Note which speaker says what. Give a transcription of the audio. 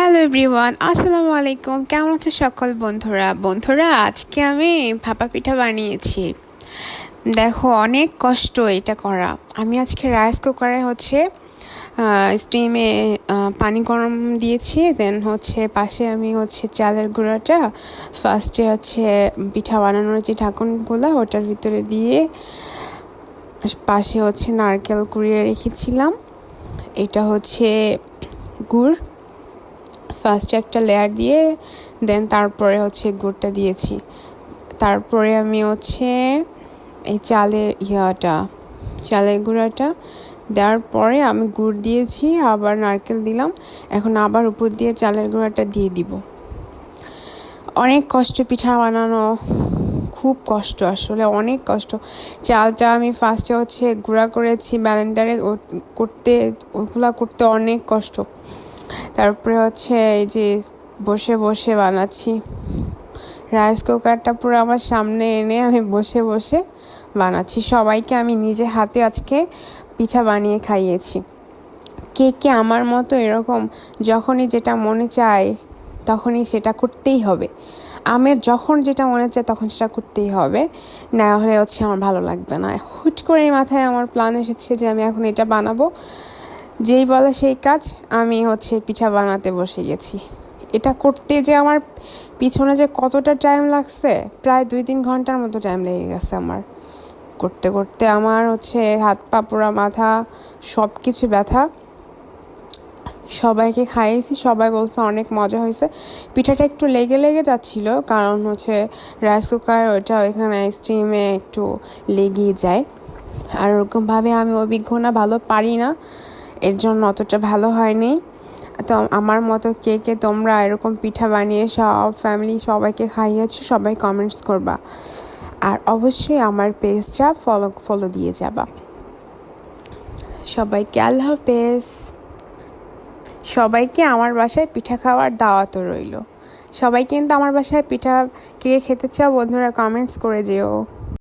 Speaker 1: Hello everyone, আসসালামু আলাইকুম। কেমন আছে সকল বন্ধুরা আজকে আমি ভাপা পিঠা বানিয়েছি। দেখো, অনেক কষ্ট এটা করা। আমি আজকে রাইস কুকারে স্টিমে পানি গরম দিয়েছি। দেন পাশে আমি চালের গুঁড়াটা ফার্স্টে পিঠা বানানোর যে ঢাকনগুলো ওটার ভিতরে দিয়ে পাশে নারকেল কুড়িয়ে রেখেছিলাম। এটা গুড়। ফার্স্টে একটা লেয়ার দিয়ে দেন তারপরে গুড়টা দিয়েছি। তারপরে আমি এই চালের গুঁড়াটা দেওয়ার পরে আমি গুড় দিয়েছি, আবার নারকেল দিলাম। এখন আবার উপর দিয়ে চালের গুঁড়াটা দিয়ে দিব। অনেক কষ্ট পিঠা বানানো, খুব কষ্ট, আসলে অনেক কষ্ট। চালটা আমি ফার্স্টে গুঁড়া করেছি ব্লেন্ডারে ওগুলা করতে অনেক কষ্ট। তারপরে এই যে বসে বসে বানাচ্ছি। রাইস কুকারটা পুরো আমার সামনে এনে আমি বসে বসে বানাচ্ছি। সবাইকে আমি নিজে হাতে আজকে পিঠা বানিয়ে খাইয়েছি। কে কে আমার মতো এরকম যখনই যেটা মনে চায় তখনই সেটা করতেই হবে? আমার যখন যেটা মনে চায় তখন সেটা করতেই হবে, না হলে আমার ভালো লাগবে না। হুট করে মাথায় আমার প্ল্যান এসেছে যে আমি এখন এটা বানাবো, যেই বলে সেই কাজ। আমি পিঠা বানাতে বসে গেছি। এটা করতে যে আমার পিছনে যে কতটা টাইম লাগছে, প্রায় 2-3 ঘন্টার মতো টাইম লেগে গেছে আমার। করতে করতে আমার হাত পা পুরা মাথা সব কিছু ব্যথা। সবাইকে খাইয়েছি, সবাই বলছে অনেক মজা হয়েছে। পিঠাটা একটু লেগে লেগে যাচ্ছিল, কারণ রাইস কুকার এখানে স্টিমে একটু লেগেই যায়। আর ওরকমভাবে আমি অভিজ্ঞ না, ভালো পারি না, এর জন্য অতটা ভালো হয়নি। তো আমার মতো কে কে তোমরা এরকম পিঠা বানিয়ে সব ফ্যামিলি সবাইকে খাইয়েছো, সবাই কমেন্টস করবা। আর অবশ্যই আমার পেজটা ফলো দিয়ে যাবা। সবাইকে আল্লাহ হাফেজ। সবাইকে আমার বাসায় পিঠা খাওয়ার দাওয়াতও রইল। সবাই কিন্তু আমার বাসায় পিঠা কে খেতে চাও বন্ধুরা, কমেন্টস করে যেও।